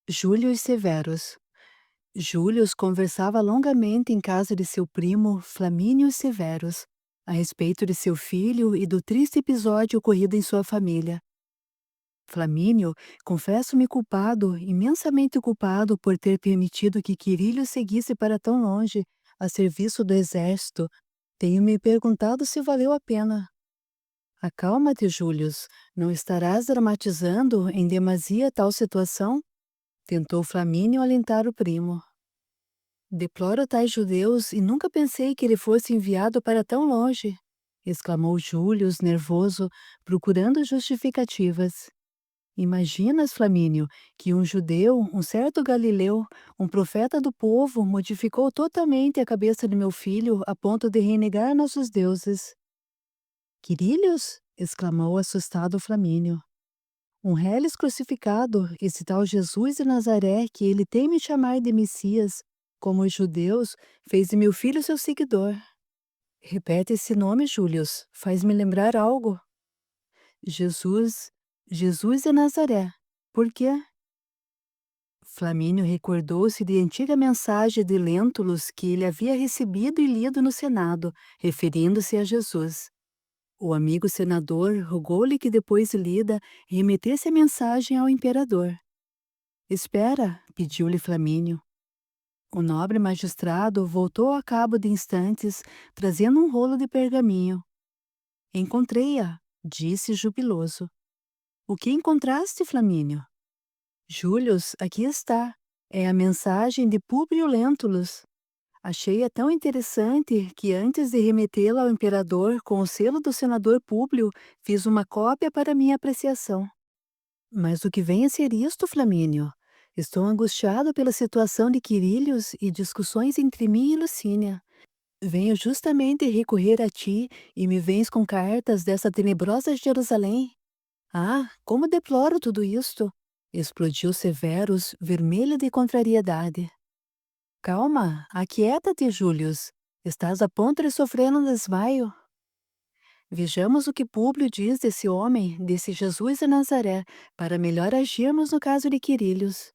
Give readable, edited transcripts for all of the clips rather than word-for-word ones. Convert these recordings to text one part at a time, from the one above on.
Július Severus. Július conversava longamente em casa de seu primo Flamínio Severus, a respeito de seu filho e do triste episódio ocorrido em sua família. Flamínio, confesso-me culpado, imensamente culpado, por ter permitido que Quirilo seguisse para tão longe, a serviço do exército. Tenho me perguntado se valeu a pena. Acalma-te, Július. Não estarás dramatizando em demasia tal situação? Tentou Flamínio alentar o primo. Deploro tais judeus e nunca pensei que ele fosse enviado para tão longe, exclamou Július, nervoso, procurando justificativas. Imaginas, Flamínio, que um judeu, um certo Galileu, um profeta do povo, modificou totalmente a cabeça de meu filho a ponto de renegar nossos deuses. Quirilius? Exclamou assustado Flamínio. Um reles crucificado, esse tal Jesus de Nazaré, que ele tem me chamar de Messias, como os judeus, fez de meu filho seu seguidor. Repete esse nome, Július, faz-me lembrar algo. Jesus, Jesus de Nazaré. Por quê? Flamínio recordou-se de antiga mensagem de Lentulus que ele havia recebido e lido no Senado, referindo-se a Jesus. O amigo senador rogou-lhe que, depois de lida, remetesse a mensagem ao imperador. Espera, pediu-lhe Flamínio. O nobre magistrado voltou a cabo de instantes, trazendo um rolo de pergaminho. Encontrei-a, disse jubiloso. O que encontraste, Flamínio? Július, aqui está. É a mensagem de Públio Lentulus. Achei-a tão interessante que, antes de remetê-la ao imperador com o selo do senador Públio, fiz uma cópia para minha apreciação. Mas o que vem a ser isto, Flamínio? Estou angustiado pela situação de Quirilius e discussões entre mim e Lucínia. Venho justamente recorrer a ti e me vens com cartas dessa tenebrosa Jerusalém. Ah, como deploro tudo isto! Explodiu Severus, vermelho de contrariedade. Calma, aquieta-te, Július. Estás a ponto de sofrer um desmaio. Vejamos o que Públio diz desse homem, desse Jesus de Nazaré, para melhor agirmos no caso de Quirilius.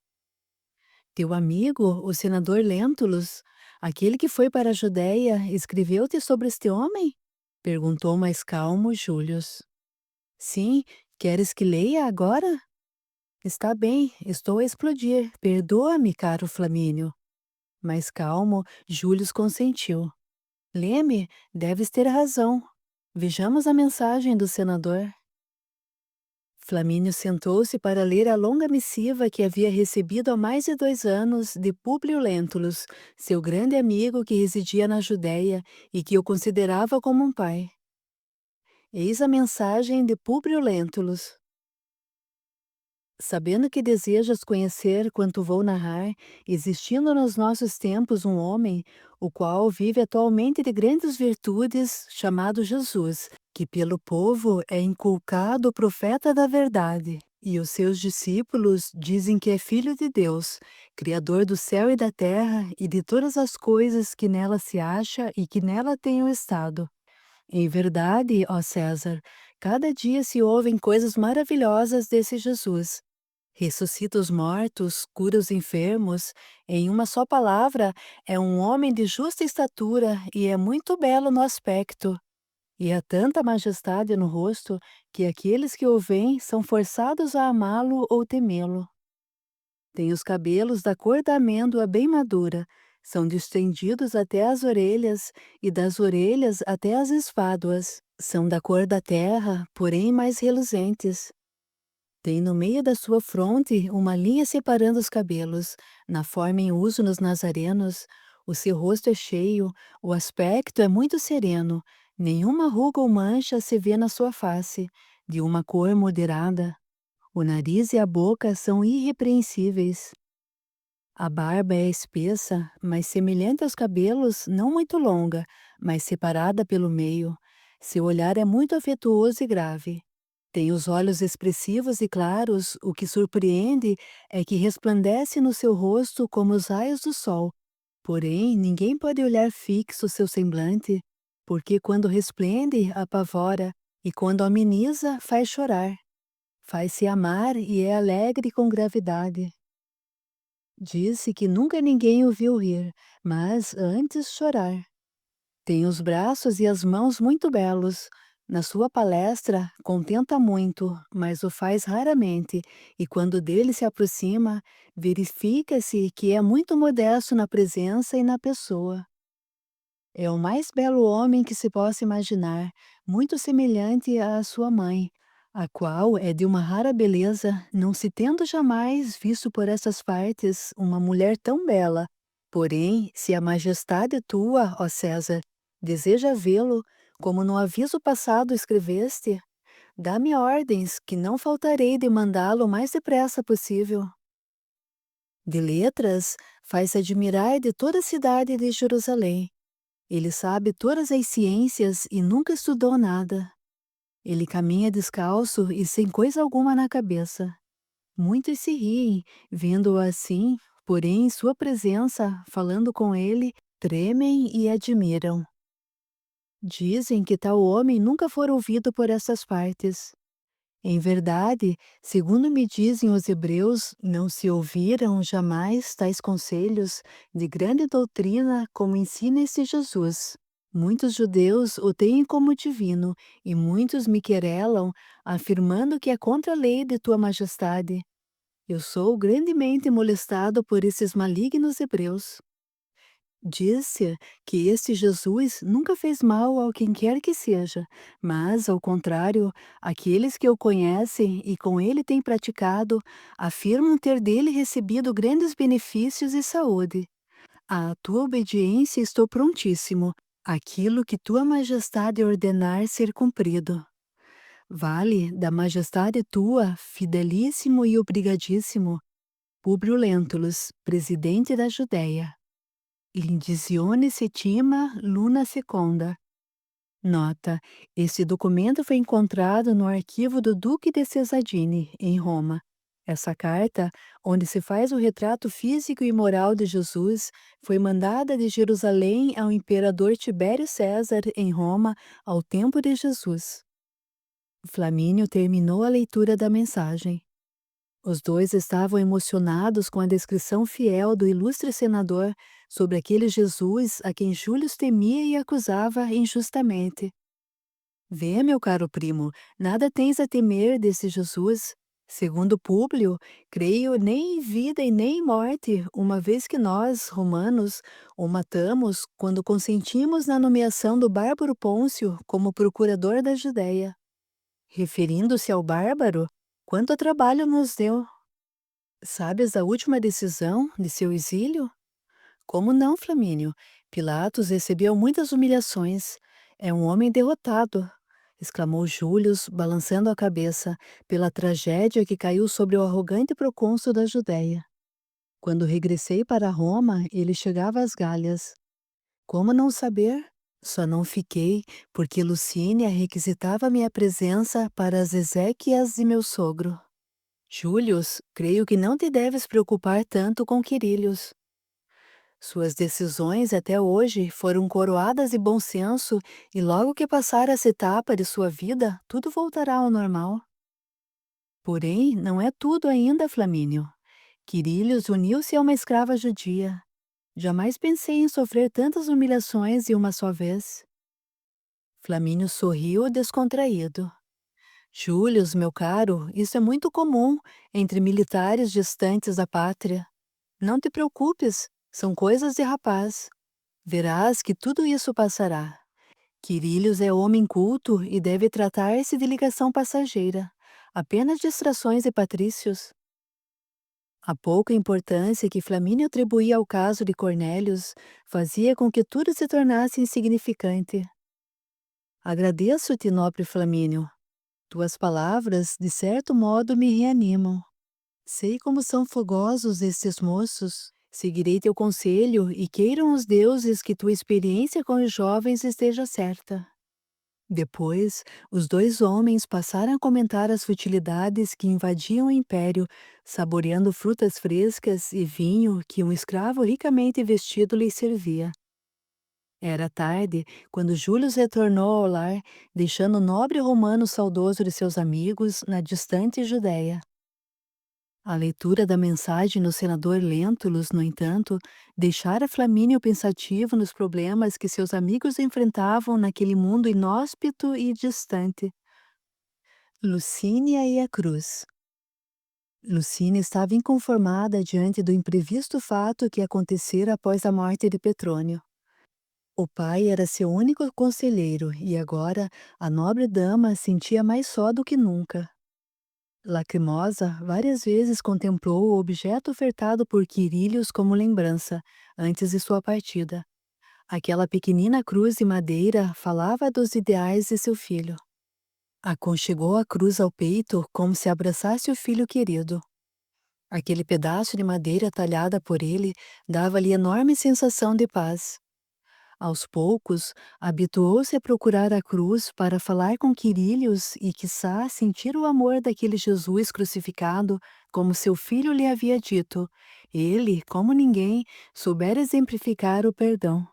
Teu amigo, o senador Lentulus, aquele que foi para a Judéia, escreveu-te sobre este homem? Perguntou mais calmo Július. Sim, queres que leia agora? Está bem, estou a explodir. Perdoa-me, caro Flamínio. Mais calmo, Július consentiu. Leme, deves ter razão. Vejamos a mensagem do senador. Flamínio sentou-se para ler a longa missiva que havia recebido há mais de 2 anos de Públio Lentulus, seu grande amigo que residia na Judéia e que o considerava como um pai. Eis a mensagem de Públio Lentulus. Sabendo que desejas conhecer quanto vou narrar, existindo nos nossos tempos um homem, o qual vive atualmente de grandes virtudes, chamado Jesus, que pelo povo é inculcado profeta da verdade, e os seus discípulos dizem que é filho de Deus, criador do céu e da terra e de todas as coisas que nela se acha e que nela tenham estado. Em verdade, ó César, cada dia se ouvem coisas maravilhosas desse Jesus. Ressuscita os mortos, cura os enfermos, em uma só palavra, é um homem de justa estatura e é muito belo no aspecto. E há tanta majestade no rosto que aqueles que o veem são forçados a amá-lo ou temê-lo. Tem os cabelos da cor da amêndoa bem madura, são distendidos até as orelhas e das orelhas até as espáduas. São da cor da terra, porém mais reluzentes. Tem no meio da sua fronte uma linha separando os cabelos, na forma em uso nos nazarenos. O seu rosto é cheio, o aspecto é muito sereno, nenhuma ruga ou mancha se vê na sua face, de uma cor moderada. O nariz e a boca são irrepreensíveis. A barba é espessa, mas semelhante aos cabelos, não muito longa, mas separada pelo meio. Seu olhar é muito afetuoso e grave. Tem os olhos expressivos e claros, o que surpreende é que resplandece no seu rosto como os raios do sol. Porém, ninguém pode olhar fixo seu semblante, porque quando resplende, apavora, e quando ameniza, faz chorar. Faz-se amar e é alegre com gravidade. Disse que nunca ninguém o viu rir, mas antes chorar. Tem os braços e as mãos muito belos. Na sua palestra, contenta muito, mas o faz raramente, e quando dele se aproxima, verifica-se que é muito modesto na presença e na pessoa. É o mais belo homem que se possa imaginar, muito semelhante à sua mãe, a qual é de uma rara beleza, não se tendo jamais visto por essas partes uma mulher tão bela. Porém, se a majestade tua, ó César, deseja vê-lo, como no aviso passado escreveste, dá-me ordens que não faltarei de mandá-lo o mais depressa possível. De letras, faz-se admirar de toda a cidade de Jerusalém. Ele sabe todas as ciências e nunca estudou nada. Ele caminha descalço e sem coisa alguma na cabeça. Muitos se riem, vendo-o assim, porém, em sua presença, falando com ele, tremem e admiram. Dizem que tal homem nunca fora ouvido por essas partes. Em verdade, segundo me dizem os hebreus, não se ouviram jamais tais conselhos de grande doutrina como ensina esse Jesus. Muitos judeus o têm como divino, e muitos me querelam, afirmando que é contra a lei de tua majestade. Eu sou grandemente molestado por esses malignos hebreus. Disse que este Jesus nunca fez mal a quem quer que seja, mas, ao contrário, aqueles que o conhecem e com ele têm praticado, afirmam ter dele recebido grandes benefícios e saúde. À tua obediência estou prontíssimo, aquilo que tua majestade ordenar ser cumprido. Vale da majestade tua, fidelíssimo e obrigadíssimo, Públio Lentulus, presidente da Judéia. Lindisione Settima Luna Seconda. Nota: este documento foi encontrado no arquivo do Duque de Cesadini, em Roma. Essa carta, onde se faz o retrato físico e moral de Jesus, foi mandada de Jerusalém ao imperador Tibério César, em Roma, ao tempo de Jesus. Flamínio terminou a leitura da mensagem. Os dois estavam emocionados com a descrição fiel do ilustre senador sobre aquele Jesus a quem Júlio temia e acusava injustamente. Vê, meu caro primo, nada tens a temer desse Jesus. Segundo Públio, creio nem em vida e nem em morte, uma vez que nós, romanos, o matamos quando consentimos na nomeação do bárbaro Pôncio como procurador da Judéia. Referindo-se ao bárbaro, quanto trabalho nos deu. Sabes da última decisão de seu exílio? Como não, Flamínio? Pilatos recebeu muitas humilhações. É um homem derrotado, exclamou Július, balançando a cabeça, pela tragédia que caiu sobre o arrogante procônsul da Judéia. Quando regressei para Roma, ele chegava às galhas. Como não saber? Só não fiquei, porque Lucínia requisitava minha presença para as exéquias de meu sogro. Július, creio que não te deves preocupar tanto com Quirilius. Suas decisões até hoje foram coroadas de bom senso e logo que passar essa etapa de sua vida, tudo voltará ao normal. Porém, não é tudo ainda, Flamínio. Quirilius uniu-se a uma escrava judia. Jamais pensei em sofrer tantas humilhações de uma só vez. Flamínio sorriu descontraído. Július, meu caro, isso é muito comum entre militares distantes da pátria. Não te preocupes, são coisas de rapaz. Verás que tudo isso passará. Quirilius é homem culto e deve tratar-se de ligação passageira, apenas distrações de patrícios. A pouca importância que Flamínio atribuía ao caso de Cornélius fazia com que tudo se tornasse insignificante. Agradeço-te, nobre Flamínio. Tuas palavras, de certo modo, me reanimam. Sei como são fogosos estes moços. Seguirei teu conselho e queiram os deuses que tua experiência com os jovens esteja certa. Depois, os dois homens passaram a comentar as futilidades que invadiam o império, saboreando frutas frescas e vinho que um escravo ricamente vestido lhes servia. Era tarde quando Júlio retornou ao lar, deixando o nobre romano saudoso de seus amigos na distante Judéia. A leitura da mensagem no senador Lentulus, no entanto, deixara Flamínio pensativo nos problemas que seus amigos enfrentavam naquele mundo inóspito e distante. Lucínia e a cruz. Lucínia estava inconformada diante do imprevisto fato que acontecera após a morte de Petrônio. O pai era seu único conselheiro e agora a nobre dama sentia mais só do que nunca. Lacrimosa várias vezes contemplou o objeto ofertado por Quirilius como lembrança, antes de sua partida. Aquela pequenina cruz de madeira falava dos ideais de seu filho. Aconchegou a cruz ao peito como se abraçasse o filho querido. Aquele pedaço de madeira talhada por ele dava-lhe enorme sensação de paz. Aos poucos, habituou-se a procurar a cruz para falar com Quirilius e, quiçá, sentir o amor daquele Jesus crucificado, como seu filho lhe havia dito. Ele, como ninguém, soubera exemplificar o perdão.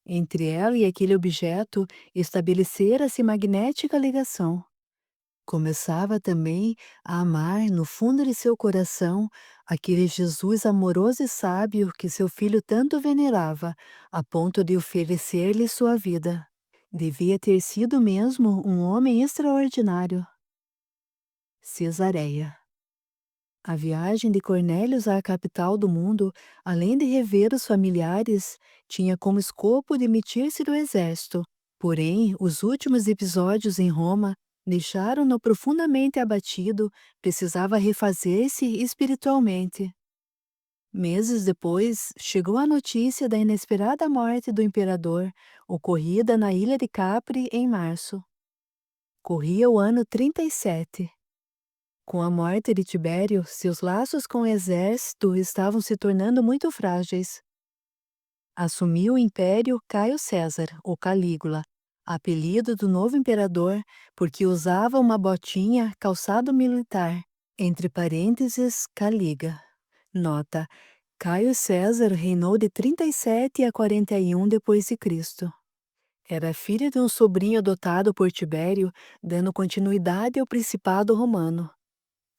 Entre ela e aquele objeto estabelecera-se magnética ligação. Começava também a amar, no fundo de seu coração, aquele Jesus amoroso e sábio que seu filho tanto venerava, a ponto de oferecer-lhe sua vida. Devia ter sido mesmo um homem extraordinário. Cesareia. A viagem de Cornélios à capital do mundo, além de rever os familiares, tinha como escopo demitir-se do exército. Porém, os últimos episódios em Roma deixaram-no profundamente abatido, precisava refazer-se espiritualmente. Meses depois, chegou a notícia da inesperada morte do imperador, ocorrida na ilha de Capri em março. Corria o ano 37. Com a morte de Tibério, seus laços com o exército estavam se tornando muito frágeis. Assumiu o império Caio César, ou Calígula, apelido do novo imperador porque usava uma botinha calçado militar, entre parênteses Caliga. Nota: Caio César reinou de 37 a 41 d.C. Era filho de um sobrinho adotado por Tibério, dando continuidade ao principado romano.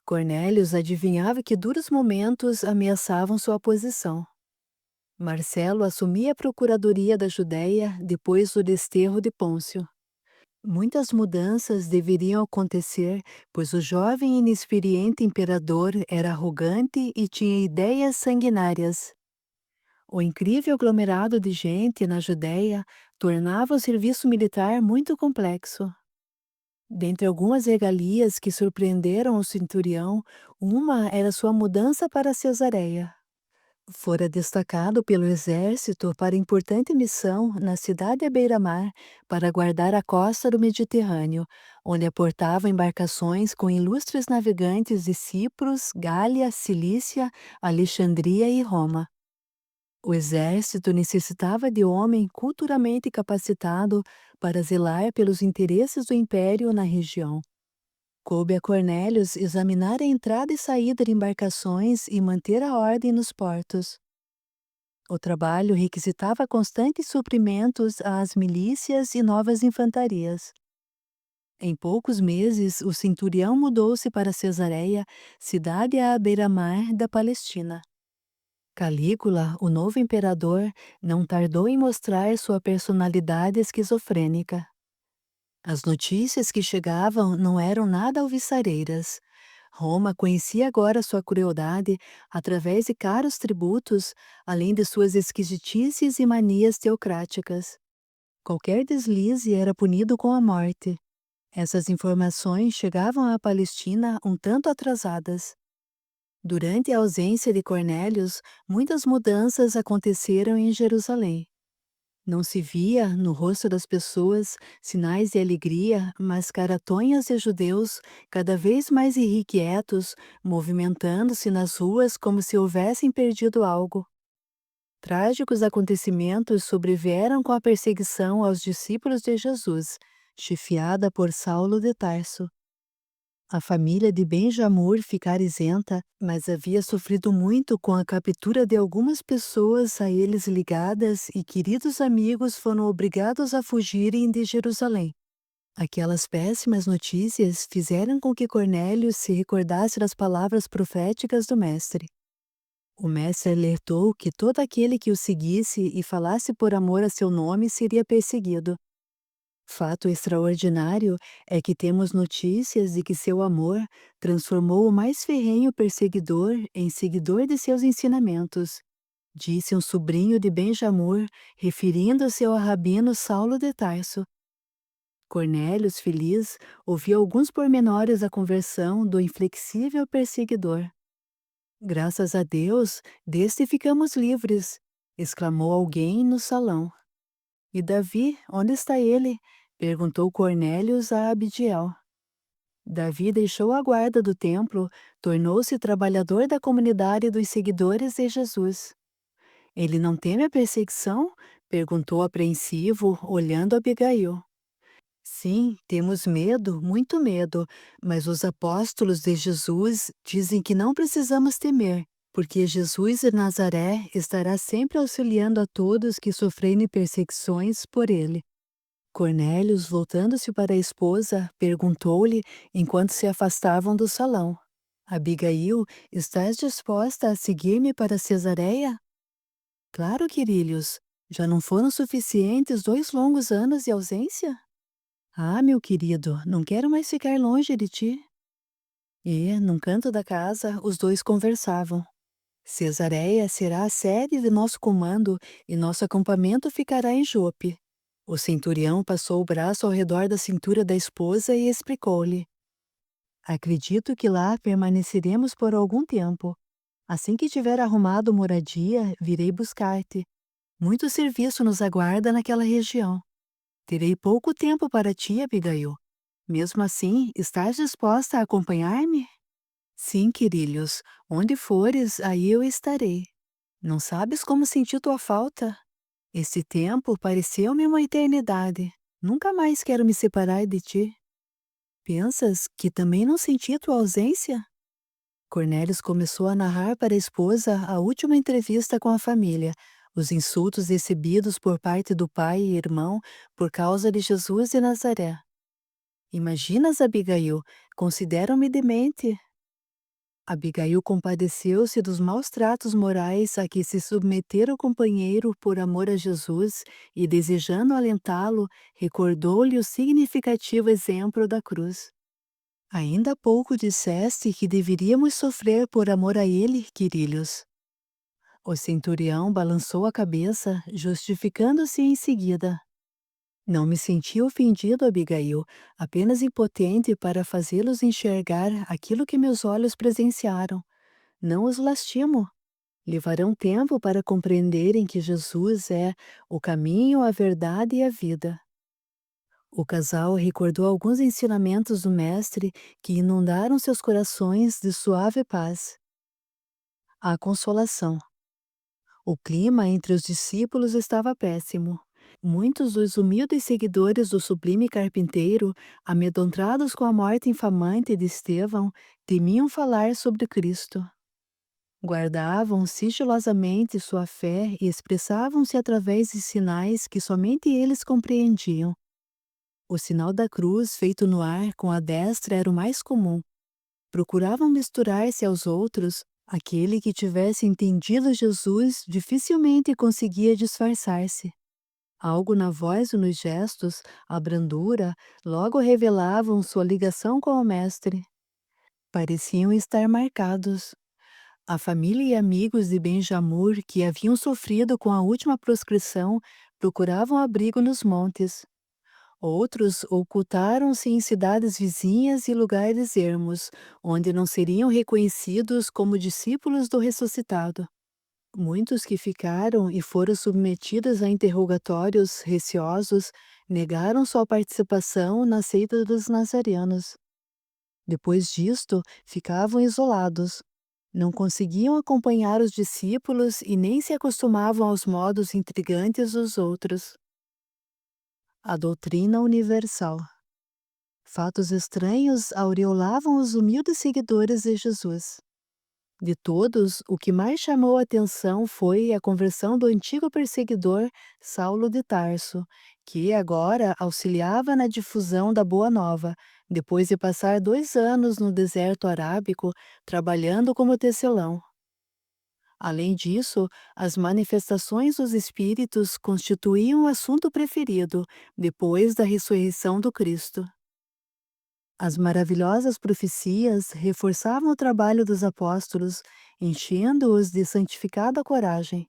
Cornélios adivinhava que duros momentos ameaçavam sua posição. Marcelo assumia a procuradoria da Judéia depois do desterro de Pôncio. Muitas mudanças deveriam acontecer, pois o jovem e inexperiente imperador era arrogante e tinha ideias sanguinárias. O incrível aglomerado de gente na Judéia tornava o serviço militar muito complexo. Dentre algumas regalias que surpreenderam o centurião, uma era sua mudança para Cesareia. Fora destacado pelo exército para importante missão na cidade à beira-mar para guardar a costa do Mediterrâneo, onde aportava embarcações com ilustres navegantes de Cipros, Gália, Cilícia, Alexandria e Roma. O exército necessitava de homem culturalmente capacitado para zelar pelos interesses do império na região. Coube a Cornélios examinar a entrada e saída de embarcações e manter a ordem nos portos. O trabalho requisitava constantes suprimentos às milícias e novas infantarias. Em poucos meses, o centurião mudou-se para Cesareia, cidade à beira-mar da Palestina. Calígula, o novo imperador, não tardou em mostrar sua personalidade esquizofrênica. As notícias que chegavam não eram nada alvissareiras. Roma conhecia agora sua crueldade através de caros tributos, além de suas esquisitices e manias teocráticas. Qualquer deslize era punido com a morte. Essas informações chegavam à Palestina um tanto atrasadas. Durante a ausência de Cornélios, muitas mudanças aconteceram em Jerusalém. Não se via, no rosto das pessoas, sinais de alegria, mas caratonhas de judeus, cada vez mais irrequietos, movimentando-se nas ruas como se houvessem perdido algo. Trágicos acontecimentos sobrevieram com a perseguição aos discípulos de Jesus, chefiada por Saulo de Tarso. A família de Benjamur ficara isenta, mas havia sofrido muito com a captura de algumas pessoas a eles ligadas e queridos amigos foram obrigados a fugirem de Jerusalém. Aquelas péssimas notícias fizeram com que Cornélio se recordasse das palavras proféticas do mestre. O mestre alertou que todo aquele que o seguisse e falasse por amor a seu nome seria perseguido. Fato extraordinário é que temos notícias de que seu amor transformou o mais ferrenho perseguidor em seguidor de seus ensinamentos, disse um sobrinho de Benjamur, referindo-se ao rabino Saulo de Tarso. Cornélios, feliz, ouviu alguns pormenores da conversão do inflexível perseguidor. Graças a Deus, deste ficamos livres, exclamou alguém no salão. E Davi, onde está ele? Perguntou Cornélios a Abidiel. Davi deixou a guarda do templo, tornou-se trabalhador da comunidade dos seguidores de Jesus. Ele não teme a perseguição? Perguntou apreensivo, olhando Abigail. Sim, temos medo, muito medo, mas os apóstolos de Jesus dizem que não precisamos temer, porque Jesus de Nazaré estará sempre auxiliando a todos que sofrerem perseguições por ele. Cornélios, voltando-se para a esposa, perguntou-lhe enquanto se afastavam do salão: Abigail, estás disposta a seguir-me para Cesareia? Claro, Quirilius. Já não foram suficientes 2 longos anos de ausência? Ah, meu querido, não quero mais ficar longe de ti. E, num canto da casa, os dois conversavam. Cesareia será a sede de nosso comando e nosso acampamento ficará em Jope. O centurião passou o braço ao redor da cintura da esposa e explicou-lhe: Acredito que lá permaneceremos por algum tempo. Assim que tiver arrumado moradia, virei buscar-te. Muito serviço nos aguarda naquela região. Terei pouco tempo para ti, Abigail. Mesmo assim, estás disposta a acompanhar-me? Sim, Quirilius, onde fores, aí eu estarei. Não sabes como senti tua falta? Esse tempo pareceu-me uma eternidade. Nunca mais quero me separar de ti. Pensas que também não senti tua ausência? Cornélios começou a narrar para a esposa a última entrevista com a família, os insultos recebidos por parte do pai e irmão por causa de Jesus de Nazaré. Imaginas, Abigail, consideram-me demente. Abigail compadeceu-se dos maus tratos morais a que se submetera o companheiro por amor a Jesus e, desejando alentá-lo, recordou-lhe o significativo exemplo da cruz. Ainda há pouco disseste que deveríamos sofrer por amor a ele, Quirilius. O centurião balançou a cabeça, justificando-se em seguida. Não me senti ofendido, Abigail, apenas impotente para fazê-los enxergar aquilo que meus olhos presenciaram. Não os lastimo. Levarão tempo para compreenderem que Jesus é o caminho, a verdade e a vida. O casal recordou alguns ensinamentos do Mestre que inundaram seus corações de suave paz. A consolação. O clima entre os discípulos estava péssimo. Muitos dos humildes seguidores do sublime carpinteiro, amedrontados com a morte infamante de Estevão, temiam falar sobre Cristo. Guardavam sigilosamente sua fé e expressavam-se através de sinais que somente eles compreendiam. O sinal da cruz feito no ar com a destra era o mais comum. Procuravam misturar-se aos outros. Aquele que tivesse entendido Jesus dificilmente conseguia disfarçar-se. Algo na voz e nos gestos, a brandura, logo revelavam sua ligação com o Mestre. Pareciam estar marcados. A família e amigos de Benjamur, que haviam sofrido com a última proscrição, procuravam abrigo nos montes. Outros ocultaram-se em cidades vizinhas e lugares ermos, onde não seriam reconhecidos como discípulos do ressuscitado. Muitos que ficaram e foram submetidos a interrogatórios receosos negaram sua participação na seita dos nazarenos. Depois disto, ficavam isolados. Não conseguiam acompanhar os discípulos e nem se acostumavam aos modos intrigantes dos outros. A doutrina universal. Fatos estranhos aureolavam os humildes seguidores de Jesus. De todos, o que mais chamou a atenção foi a conversão do antigo perseguidor Saulo de Tarso, que agora auxiliava na difusão da Boa Nova, depois de passar 2 anos no deserto arábico trabalhando como tecelão. Além disso, as manifestações dos espíritos constituíam o assunto preferido depois da ressurreição do Cristo. As maravilhosas profecias reforçavam o trabalho dos apóstolos, enchendo-os de santificada coragem.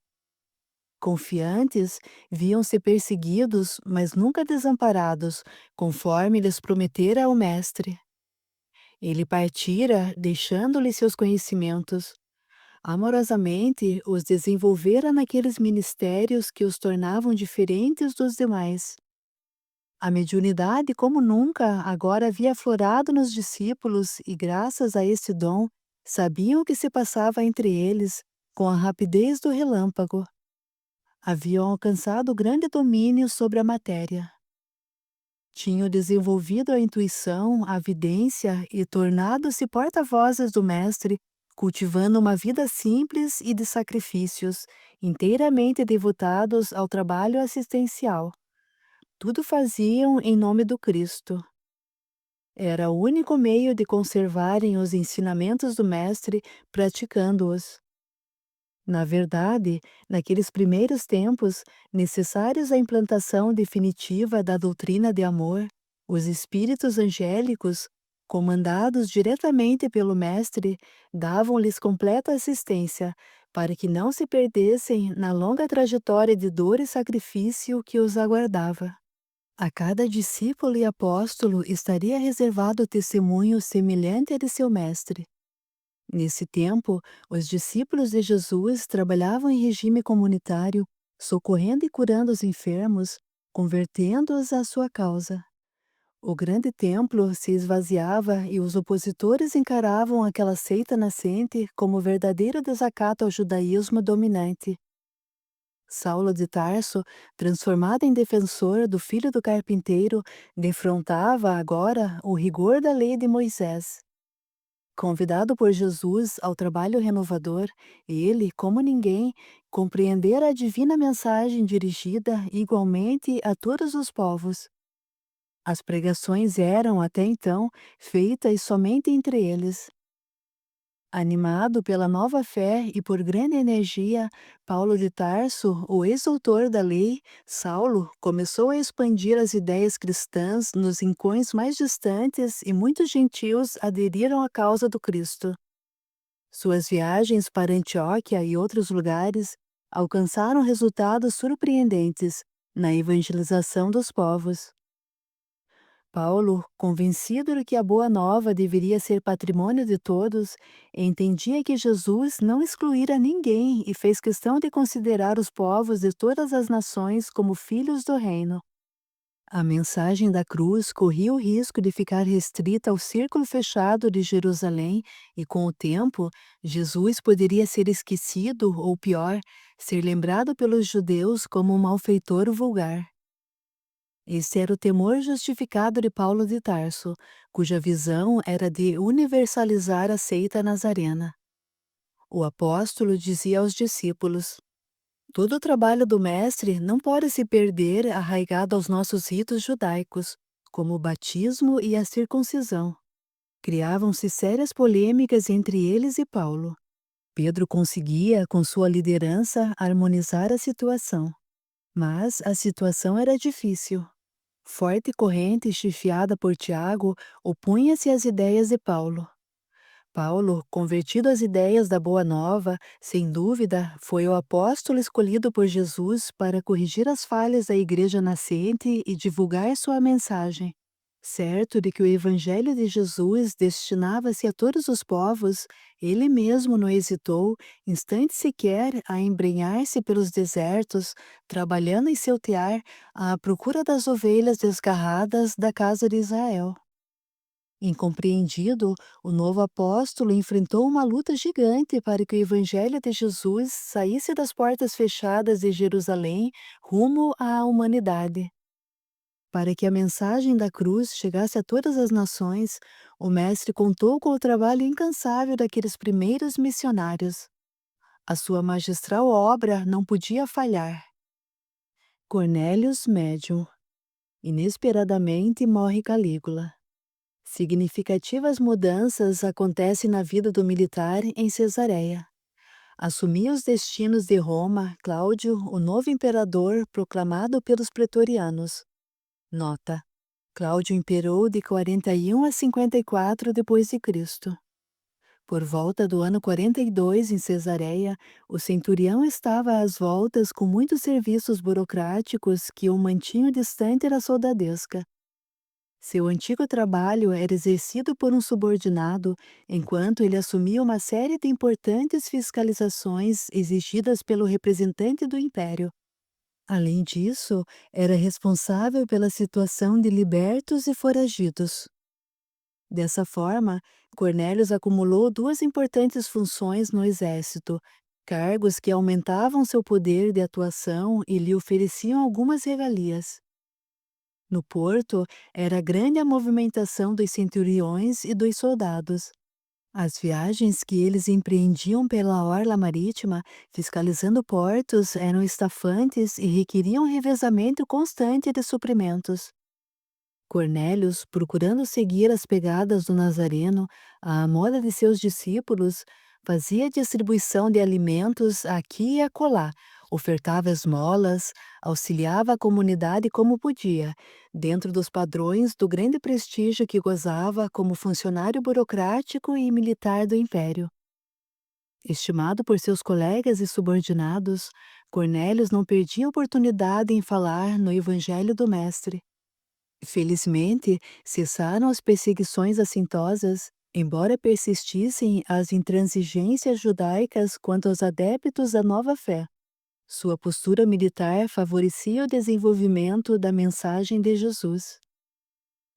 Confiantes, viam-se perseguidos, mas nunca desamparados, conforme lhes prometera o Mestre. Ele partira, deixando-lhes seus conhecimentos. Amorosamente os desenvolvera naqueles ministérios que os tornavam diferentes dos demais. A mediunidade, como nunca, agora havia aflorado nos discípulos e, graças a esse dom, sabiam o que se passava entre eles com a rapidez do relâmpago. Haviam alcançado grande domínio sobre a matéria. Tinham desenvolvido a intuição, a vidência e tornado-se porta-vozes do Mestre, cultivando uma vida simples e de sacrifícios, inteiramente devotados ao trabalho assistencial. Tudo faziam em nome do Cristo. Era o único meio de conservarem os ensinamentos do Mestre, praticando-os. Na verdade, naqueles primeiros tempos, necessários à implantação definitiva da doutrina de amor, os espíritos angélicos, comandados diretamente pelo Mestre, davam-lhes completa assistência, para que não se perdessem na longa trajetória de dor e sacrifício que os aguardava. A cada discípulo e apóstolo estaria reservado o testemunho semelhante ao de seu Mestre. Nesse tempo, os discípulos de Jesus trabalhavam em regime comunitário, socorrendo e curando os enfermos, convertendo-os à sua causa. O grande templo se esvaziava e os opositores encaravam aquela seita nascente como verdadeiro desacato ao judaísmo dominante. Saulo de Tarso, transformado em defensor do filho do carpinteiro, defrontava agora o rigor da lei de Moisés. Convidado por Jesus ao trabalho renovador, ele, como ninguém, compreendera a divina mensagem dirigida igualmente a todos os povos. As pregações eram, até então, feitas somente entre eles. Animado pela nova fé e por grande energia, Paulo de Tarso, o ex-autor da lei, Saulo, começou a expandir as ideias cristãs nos rincões mais distantes e muitos gentios aderiram à causa do Cristo. Suas viagens para Antioquia e outros lugares alcançaram resultados surpreendentes na evangelização dos povos. Paulo, convencido de que a Boa Nova deveria ser patrimônio de todos, entendia que Jesus não excluíra ninguém e fez questão de considerar os povos de todas as nações como filhos do reino. A mensagem da cruz corria o risco de ficar restrita ao círculo fechado de Jerusalém e, com o tempo, Jesus poderia ser esquecido ou, pior, ser lembrado pelos judeus como um malfeitor vulgar. Esse era o temor justificado de Paulo de Tarso, cuja visão era de universalizar a seita nazarena. O apóstolo dizia aos discípulos: todo o trabalho do Mestre não pode se perder arraigado aos nossos ritos judaicos, como o batismo e a circuncisão. Criavam-se sérias polêmicas entre eles e Paulo. Pedro conseguia, com sua liderança, harmonizar a situação. Mas a situação era difícil. Forte corrente chefiada por Tiago opunha-se às ideias de Paulo. Paulo, convertido às ideias da Boa Nova, sem dúvida, foi o apóstolo escolhido por Jesus para corrigir as falhas da igreja nascente e divulgar sua mensagem. Certo de que o Evangelho de Jesus destinava-se a todos os povos, ele mesmo não hesitou, instante sequer, a embrenhar-se pelos desertos, trabalhando em seu tear à procura das ovelhas desgarradas da casa de Israel. Incompreendido, o novo apóstolo enfrentou uma luta gigante para que o Evangelho de Jesus saísse das portas fechadas de Jerusalém rumo à humanidade. Para que a mensagem da cruz chegasse a todas as nações, o Mestre contou com o trabalho incansável daqueles primeiros missionários. A sua magistral obra não podia falhar. Cornélios Médium. Inesperadamente morre Calígula. Significativas mudanças acontecem na vida do militar em Cesareia. Assumia os destinos de Roma, Cláudio, o novo imperador proclamado pelos pretorianos. Nota: Cláudio imperou de 41 a 54 d.C. Por volta do ano 42, em Cesareia, o centurião estava às voltas com muitos serviços burocráticos que o mantinham distante da soldadesca. Seu antigo trabalho era exercido por um subordinado, enquanto ele assumia uma série de importantes fiscalizações exigidas pelo representante do império. Além disso, era responsável pela situação de libertos e foragidos. Dessa forma, Cornélios acumulou duas importantes funções no exército, cargos que aumentavam seu poder de atuação e lhe ofereciam algumas regalias. No porto, era grande a movimentação dos centuriões e dos soldados. As viagens que eles empreendiam pela orla marítima, fiscalizando portos, eram estafantes e requeriam revezamento constante de suprimentos. Cornélios, procurando seguir as pegadas do Nazareno, à moda de seus discípulos, fazia distribuição de alimentos aqui e acolá, ofertava esmolas, auxiliava a comunidade como podia, dentro dos padrões do grande prestígio que gozava como funcionário burocrático e militar do império. Estimado por seus colegas e subordinados, Cornélios não perdia oportunidade em falar no Evangelho do Mestre. Felizmente, cessaram as perseguições assintosas, embora persistissem as intransigências judaicas quanto aos adeptos da nova fé. Sua postura militar favorecia o desenvolvimento da mensagem de Jesus.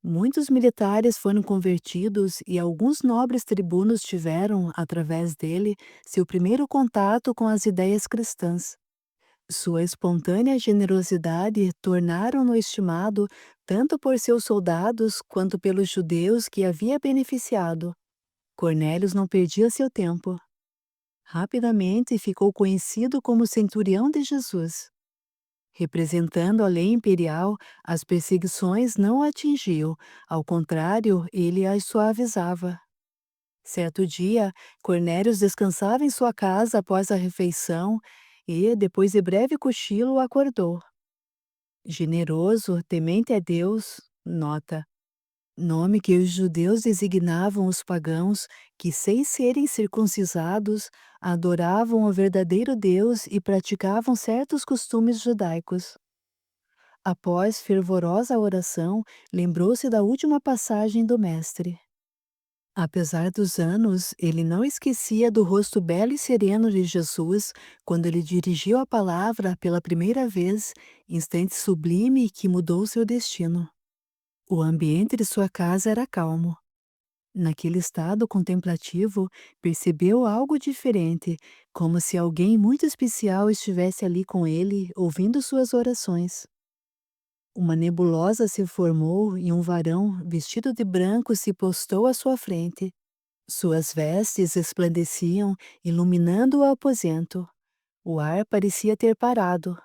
Muitos militares foram convertidos e alguns nobres tribunos tiveram, através dele, seu primeiro contato com as ideias cristãs. Sua espontânea generosidade tornaram-no estimado tanto por seus soldados quanto pelos judeus que havia beneficiado. Cornélios não perdia seu tempo. Rapidamente ficou conhecido como centurião de Jesus. Representando a lei imperial, as perseguições não o atingiam, ao contrário, ele as suavizava. Certo dia, Cornélios descansava em sua casa após a refeição e, depois de breve cochilo, acordou. Generoso, temente a Deus, nota, nome que os judeus designavam os pagãos que, sem serem circuncisados, adoravam o verdadeiro Deus e praticavam certos costumes judaicos. Após fervorosa oração, lembrou-se da última passagem do Mestre. Apesar dos anos, ele não esquecia do rosto belo e sereno de Jesus quando ele dirigiu a palavra pela primeira vez, instante sublime que mudou seu destino. O ambiente de sua casa era calmo. Naquele estado contemplativo, percebeu algo diferente, como se alguém muito especial estivesse ali com ele, ouvindo suas orações. Uma nebulosa se formou e um varão, vestido de branco, se postou à sua frente. Suas vestes resplandeciam, iluminando o aposento. O ar parecia ter parado.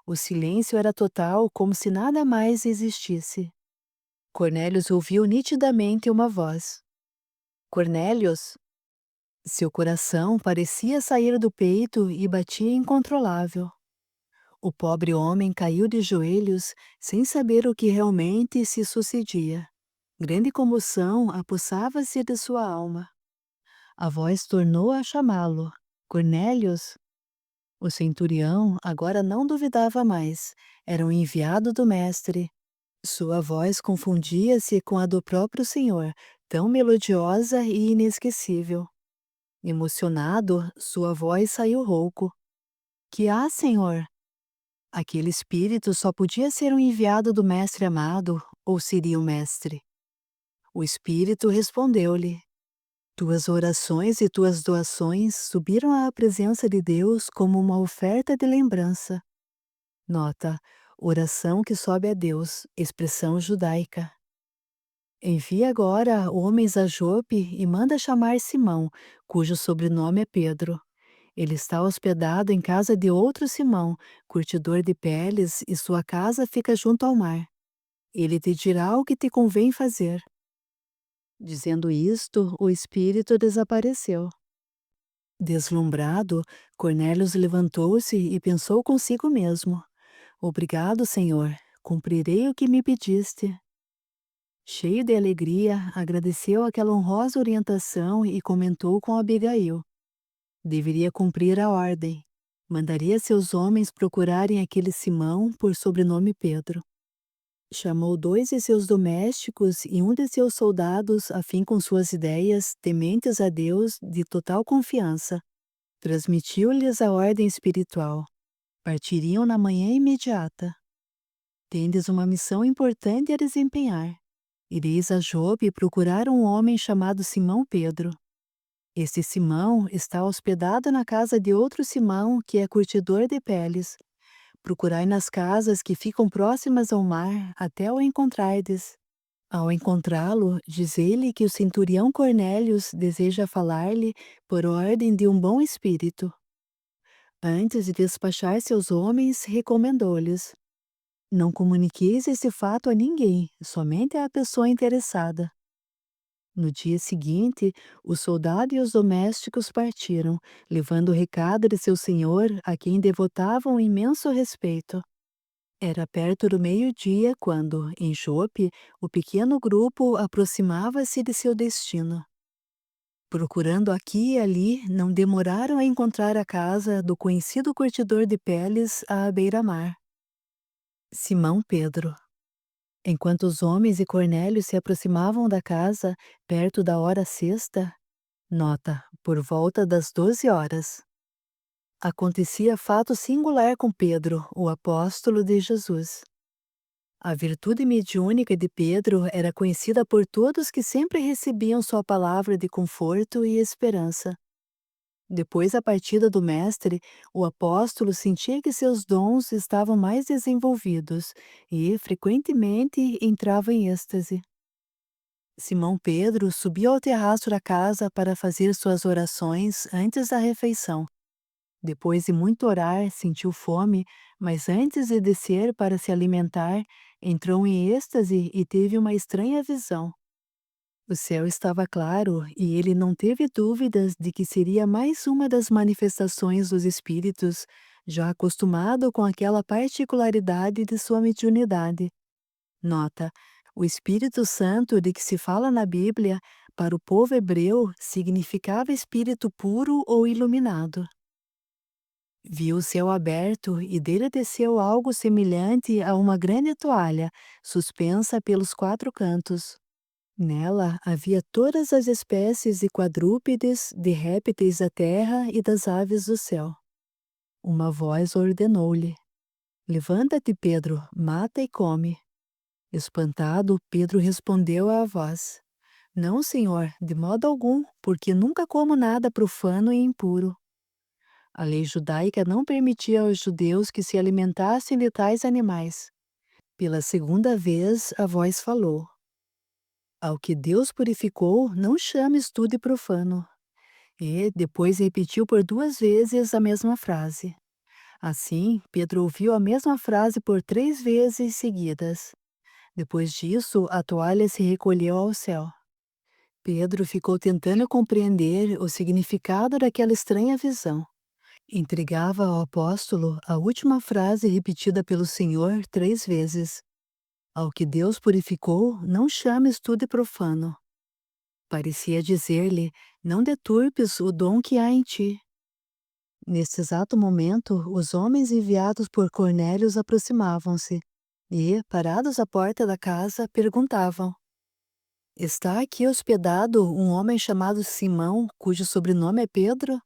O silêncio era total, como se nada mais existisse. Cornélios ouviu nitidamente uma voz. Cornélios! Seu coração parecia sair do peito e batia incontrolável. O pobre homem caiu de joelhos, sem saber o que realmente se sucedia. Grande comoção apossava-se de sua alma. A voz tornou a chamá-lo. Cornélios? O centurião agora não duvidava mais. Era um enviado do mestre. Sua voz confundia-se com a do próprio Senhor, tão melodiosa e inesquecível. Emocionado, sua voz saiu rouco. Que há, Senhor? Aquele espírito só podia ser um enviado do mestre amado, ou seria o mestre. O espírito respondeu-lhe: tuas orações e tuas doações subiram à presença de Deus como uma oferta de lembrança. Nota: oração que sobe a Deus, expressão judaica. Envia agora homens a Jope e manda chamar Simão, cujo sobrenome é Pedro. Ele está hospedado em casa de outro Simão, curtidor de peles, e sua casa fica junto ao mar. Ele te dirá o que te convém fazer. Dizendo isto, o espírito desapareceu. Deslumbrado, Cornélios levantou-se e pensou consigo mesmo: Obrigado, Senhor, cumprirei o que me pediste. Cheio de alegria, agradeceu aquela honrosa orientação e comentou com Abigail. Deveria cumprir a ordem. Mandaria seus homens procurarem aquele Simão por sobrenome Pedro. Chamou 2 de seus domésticos e um de seus soldados, a fim com suas ideias, tementes a Deus, de total confiança. Transmitiu-lhes a ordem espiritual. Partiriam na manhã imediata. Tendes uma missão importante a desempenhar. Ireis a Jope procurar um homem chamado Simão Pedro. Este Simão está hospedado na casa de outro Simão, que é curtidor de peles. Procurai nas casas que ficam próximas ao mar, até o encontrardes. Ao encontrá-lo, dizei-lhe que o centurião Cornélios deseja falar-lhe por ordem de um bom espírito. Antes de despachar seus homens, recomendou-lhes: Não comuniqueis esse fato a ninguém, somente à pessoa interessada. No dia seguinte, o soldado e os domésticos partiram, levando o recado de seu senhor, a quem devotavam imenso respeito. Era perto do meio-dia quando, em Jope, o pequeno grupo aproximava-se de seu destino. Procurando aqui e ali, não demoraram a encontrar a casa do conhecido curtidor de peles à beira-mar. Simão Pedro. Enquanto os homens e Cornélio se aproximavam da casa, perto da hora sexta, nota, por volta das 12 horas, acontecia fato singular com Pedro, o apóstolo de Jesus. A virtude mediúnica de Pedro era conhecida por todos que sempre recebiam sua palavra de conforto e esperança. Depois da partida do Mestre, o apóstolo sentia que seus dons estavam mais desenvolvidos e, frequentemente, entrava em êxtase. Simão Pedro subiu ao terraço da casa para fazer suas orações antes da refeição. Depois de muito orar, sentiu fome, mas antes de descer para se alimentar, entrou em êxtase e teve uma estranha visão. O céu estava claro e ele não teve dúvidas de que seria mais uma das manifestações dos espíritos, já acostumado com aquela particularidade de sua mediunidade. Nota: o Espírito Santo de que se fala na Bíblia, para o povo hebreu, significava espírito puro ou iluminado. Viu o céu aberto e dele desceu algo semelhante a uma grande toalha, suspensa pelos 4 cantos. Nela havia todas as espécies de quadrúpedes, de répteis da terra e das aves do céu. Uma voz ordenou-lhe: Levanta-te, Pedro, mata e come. Espantado, Pedro respondeu à voz: Não, senhor, de modo algum, porque nunca como nada profano e impuro. A lei judaica não permitia aos judeus que se alimentassem de tais animais. Pela segunda vez, a voz falou: Ao que Deus purificou, não chames tu de profano. E depois repetiu por 2 vezes a mesma frase. Assim, Pedro ouviu a mesma frase por 3 vezes seguidas. Depois disso, a toalha se recolheu ao céu. Pedro ficou tentando compreender o significado daquela estranha visão. Entregava ao apóstolo a última frase repetida pelo Senhor 3 vezes. Ao que Deus purificou, não chames tu de profano. Parecia dizer-lhe: não deturpes o dom que há em ti. Nesse exato momento, os homens enviados por Cornélios aproximavam-se e, parados à porta da casa, perguntavam: Está aqui hospedado um homem chamado Simão, cujo sobrenome é Pedro?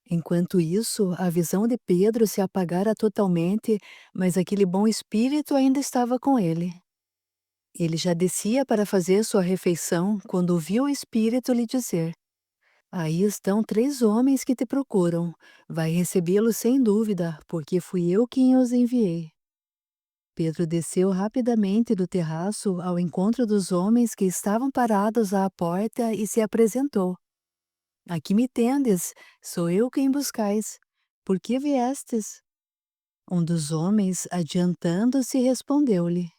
Enquanto isso, a visão de Pedro se apagara totalmente, mas aquele bom espírito ainda estava com ele. Ele já descia para fazer sua refeição quando ouviu o espírito lhe dizer: Aí estão 3 homens que te procuram. Vai recebê-los sem dúvida, porque fui eu quem os enviei. Pedro desceu rapidamente do terraço ao encontro dos homens que estavam parados à porta e se apresentou. Aqui me tendes, sou eu quem buscais. Por que viestes? Um dos homens, adiantando-se, respondeu-lhe: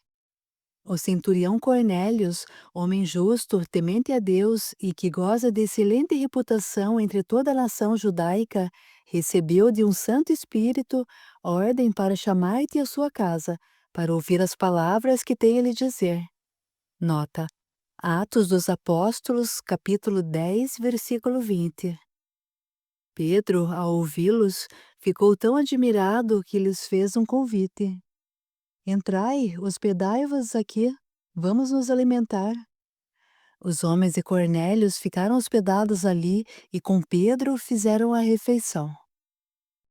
O centurião Cornélios, homem justo, temente a Deus e que goza de excelente reputação entre toda a nação judaica, recebeu de um Santo Espírito ordem para chamar-te à sua casa, para ouvir as palavras que tem a lhe dizer. Nota: Atos dos Apóstolos, capítulo 10, versículo 20. Pedro, ao ouvi-los, ficou tão admirado que lhes fez um convite. Entrai, hospedai-vos aqui, vamos nos alimentar. Os homens de Cornélios ficaram hospedados ali e com Pedro fizeram a refeição.